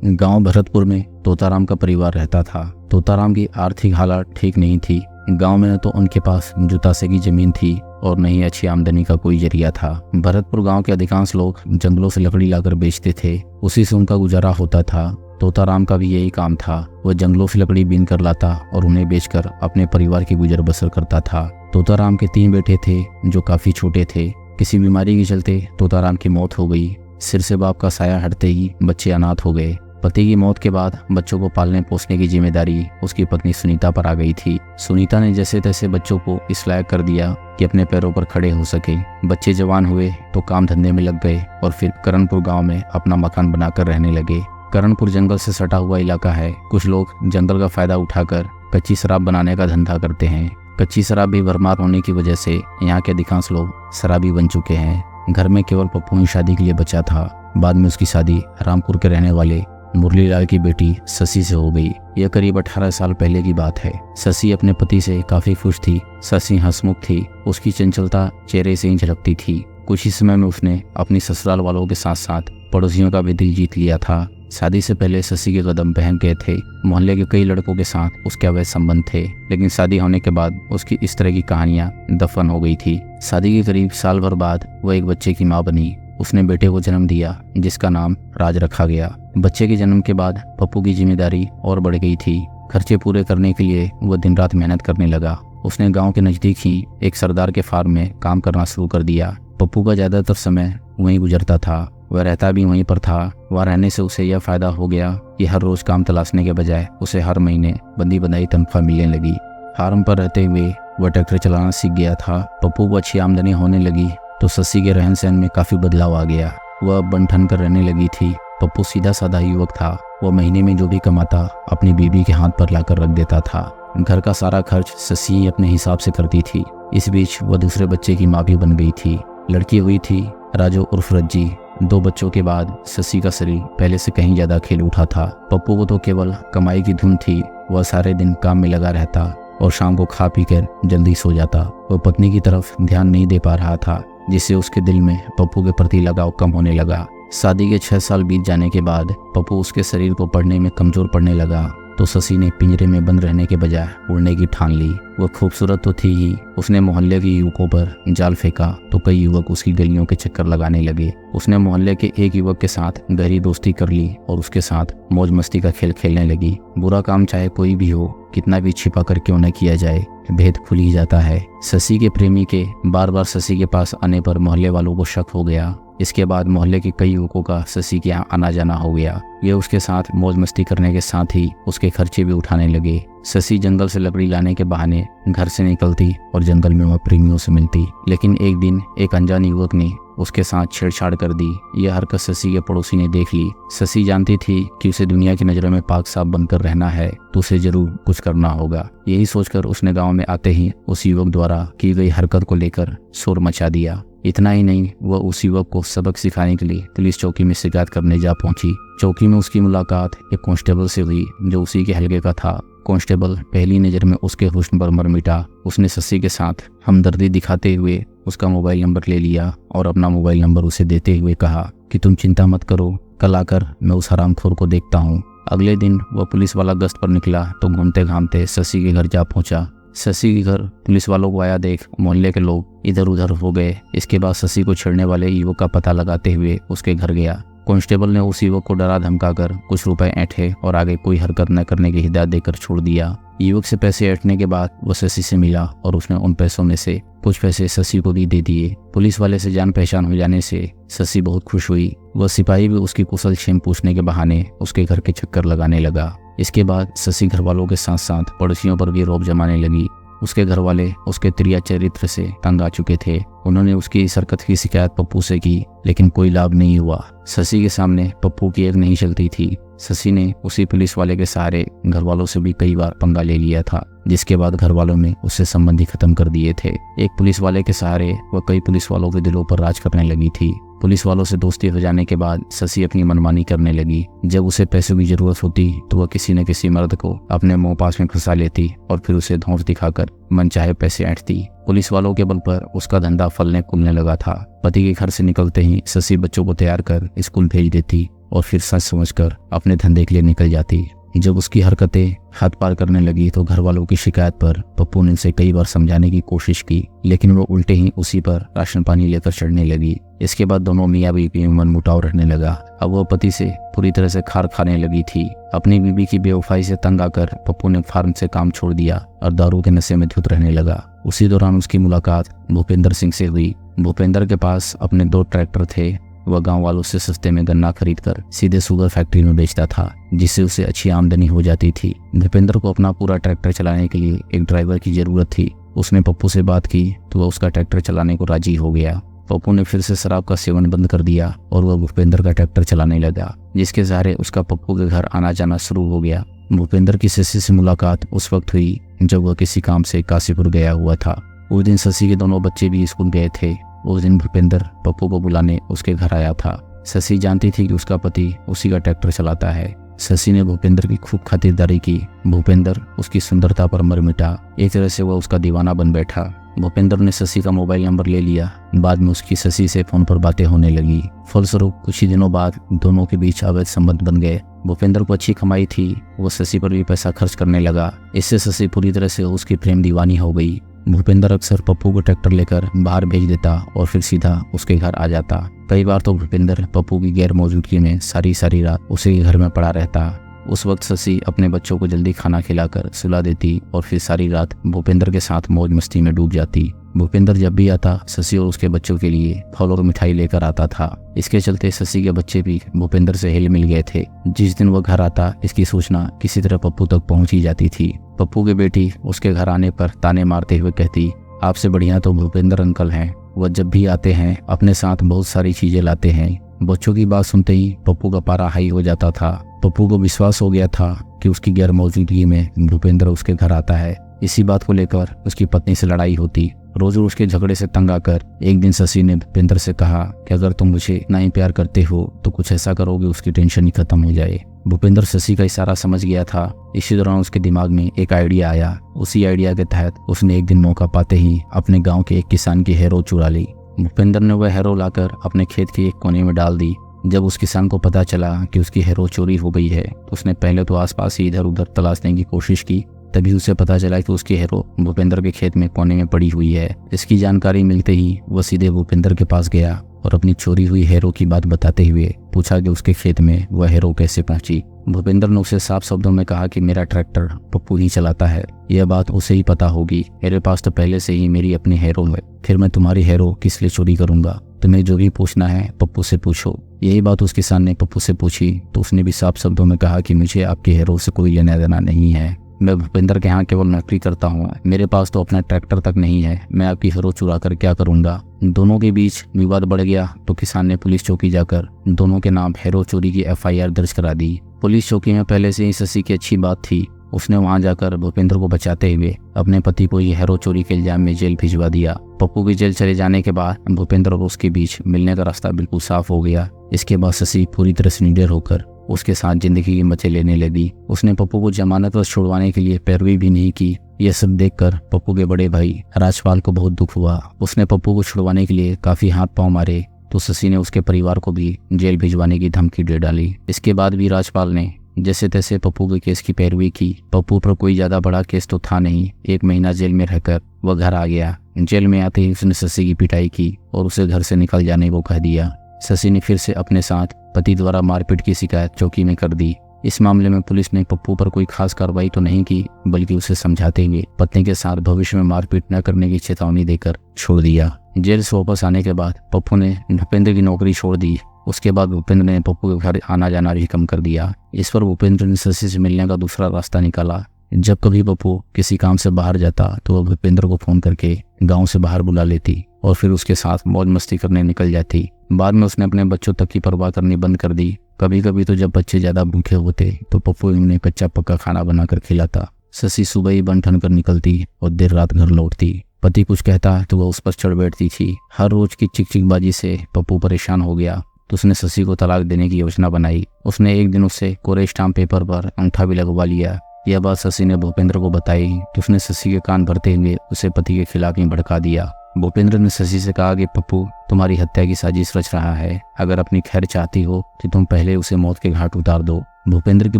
गांव भरतपुर में तोताराम का परिवार रहता था। तोताराम की आर्थिक हालत ठीक नहीं थी। गांव में न तो उनके पास जुतासे की जमीन थी और न ही अच्छी आमदनी का कोई जरिया था। भरतपुर गांव के अधिकांश लोग जंगलों से लकड़ी लाकर बेचते थे, उसी से उनका गुजारा होता था। तोताराम का भी यही काम था। वह जंगलों से लकड़ी बीन कर लाता और उन्हें बेचकर अपने परिवार की गुजर बसर करता था। तोताराम के 3 बेटे थे जो काफी छोटे थे। किसी बीमारी के चलते तोताराम की मौत हो गई। सिर से बाप का साया हटते ही बच्चे अनाथ हो गए। पति की मौत के बाद बच्चों को पालने पोसने की जिम्मेदारी उसकी पत्नी सुनीता पर आ गई थी। सुनीता ने जैसे तैसे बच्चों को इस लायक कर दिया कि अपने पैरों पर खड़े हो सके। बच्चे जवान हुए तो काम धंधे में लग गए और फिर करणपुर गांव में अपना मकान बनाकर रहने लगे। करणपुर जंगल से सटा हुआ इलाका है। कुछ लोग जंगल का फायदा उठाकर कच्ची शराब बनाने का धंधा करते हैं। कच्ची शराब भी भरमार होने की वजह से यहाँ के अधिकांश लोग शराबी बन चुके हैं। घर में केवल पप्पू ही शादी के लिए बचा था। बाद में उसकी शादी रामपुर के रहने वाले मुरलीलाल की बेटी शशि से हो गई। यह करीब 18 साल पहले की बात है। शशि अपने पति से काफी खुश थी। शशि हंसमुख थी। उसकी चंचलता चेहरे से ही झलकती थी। कुछ ही समय में उसने अपनी ससुराल वालों के साथ साथ पड़ोसियों का भी दिल जीत लिया था। शादी से पहले शशि के कदम बहन गए थे। मोहल्ले के कई लड़कों के साथ उसके अवैध संबंध थे, लेकिन शादी होने के बाद उसकी इस तरह की कहानियां दफन हो गई थी। शादी के करीब साल भर बाद वह एक बच्चे की मां बनी। उसने बेटे को जन्म दिया जिसका नाम राज रखा गया। बच्चे के जन्म के बाद पप्पू की जिम्मेदारी और बढ़ गई थी। खर्चे पूरे करने के लिए वह दिन रात मेहनत करने लगा। उसने गांव के नजदीक ही एक सरदार के फार्म में काम करना शुरू कर दिया। पप्पू का ज्यादातर समय वहीं गुजरता था। वह रहता भी वहीं पर था। वह रहने से उसे यह फायदा हो गया कि हर रोज काम तलाशने के बजाय उसे हर महीने बंदी बंधाई तनख्वाह मिलने लगी। फार्म पर रहते हुए वह ट्रैक्टर चलाना सीख गया था। पप्पू को अच्छी आमदनी होने लगी तो शशि के रहन सहन में काफी बदलाव आ गया। वह बन ठन कर रहने लगी थी। पप्पू सीधा साधा युवक था। वह महीने में जो भी कमाता अपनी बीवी के हाथ पर लाकर रख देता था। घर का सारा खर्च शशि अपने हिसाब से करती थी। इस बीच वह दूसरे बच्चे की माँ भी बन गई थी। लड़की हुई थी राजू उर्फ रज्जी। 2 बच्चों के बाद शशि का शरीर पहले से कहीं ज्यादा खिल उठा था। पप्पू को तो केवल कमाई की धुन थी। वह सारे दिन काम में लगा रहता और शाम को खा पी कर जल्दी सो जाता। वह पत्नी की तरफ ध्यान नहीं दे पा रहा था, जिससे उसके दिल में पप्पू के प्रति लगाव कम होने लगा। शादी के 6 साल बीत जाने के बाद पप्पू उसके शरीर को पढ़ने में कमजोर पड़ने लगा तो शशि ने पिंजरे में बंद रहने के बजाय उड़ने की ठान ली। वह खूबसूरत तो थी ही, उसने मोहल्ले के युवकों पर जाल फेंका तो कई युवक उसकी गलियों के चक्कर लगाने लगे। उसने मोहल्ले के एक युवक के साथ गहरी दोस्ती कर ली और उसके साथ मौज मस्ती का खेल खेलने लगी। बुरा काम चाहे कोई भी हो, कितना भी छिपा कर क्यों न किया जाए, भेद खुल ही जाता है। शशि के प्रेमी के बार बार शशि के पास आने पर मोहल्ले वालों को शक हो गया। इसके बाद मोहल्ले के कई युवकों का शशि के यहाँ आना जाना हो गया। वे उसके साथ मौज मस्ती करने के साथ ही उसके खर्चे भी उठाने लगे। शशि जंगल से लकड़ी लाने के बहाने घर से निकलती और जंगल में वह प्रेमियों से मिलती, लेकिन एक दिन एक अनजान युवक ने उसके साथ छेड़छाड़ कर दी। यह हरकत शशि के पड़ोसी ने देख ली। शशि जानती थी कि उसे दुनिया की नजरों में पाक साफ बनकर रहना है तो उसे जरूर कुछ करना होगा। यही सोचकर उसने गांव में आते ही उस युवक द्वारा की गई हरकत को लेकर शोर मचा दिया। इतना ही नहीं, वह उस युवक को सबक सिखाने के लिए पुलिस चौकी में शिकायत करने जा पहुंची। चौकी में उसकी मुलाकात एक कांस्टेबल से हुई जो उसी के हलके का था। कांस्टेबल पहली नजर में उसके हुस्न पर मर मिटा। उसने शशि के साथ हमदर्दी दिखाते हुए उसका मोबाइल नंबर ले लिया और अपना मोबाइल नंबर उसे देते हुए कहा कि तुम चिंता मत करो, कल आकर मैं उस हरामखोर को देखता हूँ। अगले दिन वह पुलिस वाला गश्त पर निकला तो घूमते घामते शशि के घर जा पहुंचा। शशि के घर पुलिस वालों को आया देख मोहल्ले के लोग इधर उधर हो गए। इसके बाद शशि को छेड़ने वाले युवक का पता लगाते हुए उसके घर गया। कांस्टेबल ने उस युवक को डरा धमकाकर कुछ रुपए ऐंठे और आगे कोई हरकत न करने की हिदायत देकर छोड़ दिया। युवक से पैसे ऐंठने के बाद वह शशि से मिला और उसने उन पैसों में से कुछ पैसे शशि को भी दे दिए। पुलिस वाले से जान पहचान हो जाने से शशि बहुत खुश हुई। वह सिपाही भी उसकी कुशल क्षेम पूछने के बहाने उसके घर के चक्कर लगाने लगा। इसके बाद शशि घर वालों के साथ साथ पड़ोसियों पर भी रौब जमाने लगी। उसके घर वाले उसके त्रिया चरित्र से तंग आ चुके थे। उन्होंने उसकी इस हरकत की शिकायत पप्पू से की, लेकिन कोई लाभ नहीं हुआ। शशि के सामने पप्पू की एक नहीं चलती थी। शशि ने उसी पुलिस वाले के सहारे घर वालों से भी कई बार पंगा ले लिया था, जिसके बाद घर वालों ने उससे संबंध ही खत्म कर दिए थे। एक पुलिस वाले के सहारे वह कई पुलिस वालों के दिलों पर राज करने लगी थी। पुलिस वालों से दोस्ती हो जाने के बाद शशि अपनी मनमानी करने लगी। जब उसे पैसों की जरूरत होती तो वह किसी न किसी मर्द को अपने मुंह पास में फंसा लेती और फिर उसे धौंस दिखाकर मनचाहे पैसे ऐंठती। पुलिस वालों के बल पर उसका धंधा फलने फूलने लगा था। पति के घर से निकलते ही शशि बच्चों को तैयार कर स्कूल भेज देती और फिर सच समझकर अपने धंधे के लिए निकल जाती। जब उसकी हरकतें हद पार करने लगी तो घर वालों की शिकायत पर पप्पू ने उसे कई बार समझाने की कोशिश की, लेकिन वो उल्टे ही उसी पर राशन पानी लेकर चढ़ने लगी। इसके बाद दोनों मियाँ बीवी में मनमुटाव रहने लगा। अब वह पति से पूरी तरह से खार खाने लगी थी। अपनी बीवी की बेवफाई से तंग आकर पप्पू ने फार्म से काम छोड़ दिया और दारू के नशे में धुत रहने लगा। उसी दौरान उसकी मुलाकात भूपेंद्र सिंह से हुई। भूपेंद्र के पास अपने 2 ट्रैक्टर थे। वह गांव वालों से सस्ते में गन्ना खरीदकर सीधे शुगर फैक्ट्री में बेचता था, जिससे उसे अच्छी आमदनी हो जाती थी। भूपेंद्र को अपना पूरा ट्रैक्टर चलाने के लिए एक ड्राइवर की जरूरत थी। उसने पप्पू से बात की तो वह उसका ट्रैक्टर चलाने को राजी हो गया। पप्पू ने फिर से शराब का सेवन बंद कर दिया और वह भूपेंद्र का ट्रैक्टर चलाने लगा, जिसके सहारे उसका पप्पू के घर आना जाना शुरू हो गया। भूपेंद्र की शशि से मुलाकात उस वक्त हुई जब वह किसी काम से काशीपुर गया हुआ था। उस दिन शशि के दोनों बच्चे भी स्कूल गए थे। उस दिन भूपेंद्र पप्पू को बुलाने उसके घर आया था। शशि जानती थी कि उसका पति उसी का ट्रैक्टर चलाता है। शशि ने भूपेंद्र की खूब खातिरदारी की। भूपेंद्र उसकी सुंदरता पर मर मिटा। एक तरह से वह उसका दीवाना बन बैठा। भूपेंद्र ने शशि का मोबाइल नंबर ले लिया। बाद में उसकी शशि से फोन पर बातें होने लगी। फलस्वरूप कुछ ही दिनों बाद दोनों के बीच अवैध संबंध बन गए। भूपेंद्र को अच्छी कमाई थी, वो शशि पर भी पैसा खर्च करने लगा। इससे शशि पूरी तरह से उसकी प्रेम दीवानी हो गई। भूपेंद्र अक्सर पप्पू को ट्रैक्टर लेकर बाहर भेज देता और फिर सीधा उसके घर आ जाता। कई बार तो भूपेंद्र पप्पू की गैर मौजूदगी में सारी रात उसी के घर में पड़ा रहता। उस वक्त शशि अपने बच्चों को जल्दी खाना खिलाकर सुला देती और फिर सारी रात भूपेंद्र के साथ मौज मस्ती में डूब जाती। भूपेंद्र जब भी आता शशि और उसके बच्चों के लिए फल और मिठाई लेकर आता था। इसके चलते शशि के बच्चे भी भूपेंद्र से हिल मिल गए थे। जिस दिन वह घर आता इसकी सूचना किसी तरह पप्पू तक पहुंच ही जाती थी। पप्पू की बेटी उसके घर आने पर ताने मारते हुए कहती, आपसे बढ़िया तो भूपेंद्र अंकल हैं। वह जब भी आते हैं अपने साथ बहुत सारी चीजें लाते हैं। बच्चों की बात सुनते ही पप्पू का पारा हाई हो जाता था। पप्पू को विश्वास हो गया था कि उसकी गैर मौजूदगी में भूपेंद्र उसके घर आता है। इसी बात को लेकर उसकी पत्नी से लड़ाई होती। रोज रोज के झगड़े से तंग आकर एक दिन शशि ने भूपेंद्र से कहा कि अगर तुम मुझे इतना ही प्यार करते हो तो कुछ ऐसा करोगे उसकी टेंशन ही खत्म हो जाए। भूपेंद्र शशि का इशारा समझ गया था। इसी दौरान उसके दिमाग में एक आइडिया आया। उसी आइडिया के तहत उसने एक दिन मौका पाते ही अपने गाँव के एक किसान की हैरो चुरा ली। भूपेंद्र ने वह हैरो लाकर अपने खेत के एक कोने में डाल दी। जब उस किसान को पता चला कि उसकी हैरो चोरी हो गई है तो उसने पहले तो आसपास ही इधर उधर तलाशने की कोशिश की। तभी उसे पता चला कि उसकी हैरो भूपेंद्र के खेत में कोने में पड़ी हुई है। इसकी जानकारी मिलते ही वह सीधे भूपेंद्र के पास गया और अपनी चोरी हुई हैरो की बात बताते हुए पूछा कि उसके खेत में वह हैरो कैसे पहुंची। भूपेंद्र ने उसे साफ शब्दों में कहा कि मेरा ट्रैक्टर पप्पू ही चलाता है, यह बात उसे ही पता होगी। मेरे पास तो पहले से ही मेरी अपनी हैरो है, फिर मैं तुम्हारी हैरो किस लिए चोरी करूंगा? तुम्हें जो भी पूछना है पप्पू से पूछो। यही बात उस किसान ने पप्पू से पूछी तो उसने भी साफ शब्दों में कहा कि मुझे आपकी हैरो से कोई लेना देना नहीं है। मैं भूपेंद्र के यहाँ केवल नौकरी करता हूँ। मेरे पास तो अपना ट्रैक्टर तक नहीं है। मैं आपकी हैरो चुरा कर क्या करूंगा? दोनों के बीच विवाद बढ़ गया तो किसान ने पुलिस चौकी जाकर दोनों के नाम हैरो चोरी की FIR दर्ज करा दी। पुलिस चौकी में पहले से ही शशि की अच्छी बात थी। उसने वहां जाकर भूपेंद्र को बचाते हुए अपने पति को ये हैरो चोरी के इल्जाम में जेल भिजवा दिया। पप्पू भी जेल चले जाने के बाद भूपेंद्र और उसके बीच मिलने का रास्ता बिल्कुल साफ हो गया। इसके बाद शशि पूरी तरह से निडर होकर उसके साथ जिंदगी के मजे लेने लगी। उसने पप्पू को जमानत पर छुड़वाने के लिए पैरवी भी नहीं की। यह सब देखकर पप्पू के बड़े भाई राजपाल को बहुत दुख हुआ। उसने पप्पू को छुड़वाने के लिए काफी हाथ पांव मारे तो शशि ने उसके परिवार को भी जेल भिजवाने की धमकी दे डाली। इसके बाद भी राजपाल ने जैसे तैसे पप्पू के केस की पैरवी की। पप्पू पर कोई ज्यादा बड़ा केस तो था नहीं। 1 महीना जेल में रहकर वह घर आ गया। जेल में आते ही उसने शशि की पिटाई की और उसे घर से निकल जाने को कह दिया। शशि ने फिर से अपने साथ पति द्वारा मारपीट की शिकायत चौकी में कर दी। इस मामले में पुलिस ने पप्पू पर कोई खास कार्रवाई तो नहीं की, बल्कि उसे समझाते हुए पत्नी के साथ भविष्य में मारपीट न करने की चेतावनी देकर छोड़ दिया। जेल से वापस आने के बाद पप्पू ने भूपेंद्र की नौकरी छोड़ दी। उसके बाद भूपेंद्र ने पप्पू के घर आना जाना भी कम कर दिया। इस पर भूपेंद्र ने शशि से मिलने का दूसरा रास्ता निकाला। जब कभी पप्पू किसी काम से बाहर जाता तो वह भूपेंद्र को फोन करके गांव से बाहर बुला लेती और फिर उसके साथ मौज मस्ती करने निकल जाती। बाद में उसने अपने बच्चों तक की परवाह करनी बंद कर दी। कभी कभी तो जब बच्चे ज्यादा भूखे होते तो पप्पू उन्हें कच्चा पक्का खाना बनाकर खिलाता। शशि सुबह ही बन ठन कर निकलती और देर रात घर लौटती। पति कुछ कहता तो वह उस पर चढ़ बैठती थी। हर रोज की चिकचिकबाजी से पप्पू परेशान हो गया तो उसने शशि को तलाक देने की योजना बनाई। उसने एक दिन उससे कोरे स्टाम्प पेपर पर अंगूठा भी लगवा लिया। यह बात शशि ने भूपेंद्र को बताई तो उसने शशि के कान भरते हुए उसे पति के खिलाफ ही भड़का दिया। भूपेंद्र ने शशि से कहा कि पप्पू तुम्हारी हत्या की साजिश रच रहा है। अगर अपनी खैर चाहती हो तो तुम पहले उसे मौत के घाट उतार दो। भूपेंद्र की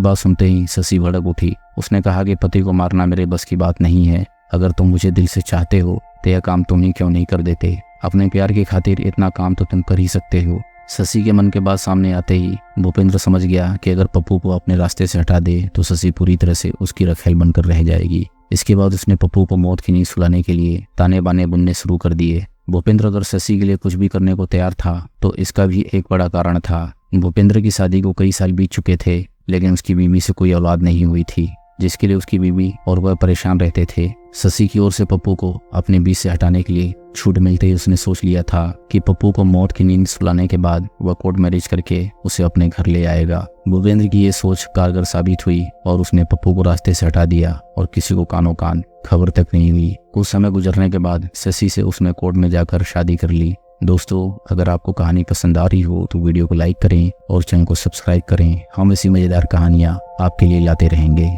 बात सुनते ही शशि भड़क उठी। उसने कहा कि पति को मारना मेरे बस की बात नहीं है। अगर तुम मुझे दिल से चाहते हो तो यह काम तुम ही क्यों नहीं कर देते। अपने प्यार की खातिर इतना काम तो तुम कर ही सकते हो। शशि के मन के बात सामने आते ही भूपेंद्र समझ गया कि अगर पप्पू को अपने रास्ते से हटा दे तो शशि पूरी तरह से उसकी रखेल बनकर रह जाएगी। इसके बाद उसने पप्पू को मौत की नींद सुलाने के लिए ताने बाने बुनने शुरू कर दिए। भूपेंद्र अगर शशि के लिए कुछ भी करने को तैयार था तो इसका भी एक बड़ा कारण था। भूपेंद्र की शादी को कई साल बीत चुके थे, लेकिन उसकी बीवी से कोई औलाद नहीं हुई थी, जिसके लिए उसकी बीवी और वह परेशान रहते थे। शशि की ओर से पप्पू को अपने बीच से हटाने के लिए छूट मिलते ही उसने सोच लिया था कि पप्पू को मौत की नींद सुलाने के बाद वह कोर्ट मैरिज करके उसे अपने घर ले आएगा। भूपेंद्र की ये सोच कारगर साबित हुई और उसने पप्पू को रास्ते से हटा दिया और किसी को कानो कान खबर तक नहीं हुई। कुछ समय गुजरने के बाद शशि से उसने कोर्ट में जाकर शादी कर ली। दोस्तों, अगर आपको कहानी पसंद आ रही हो तो वीडियो को लाइक करें और चैनल को सब्सक्राइब करें। हम ऐसी मजेदार कहानियाँ आपके लिए लाते रहेंगे।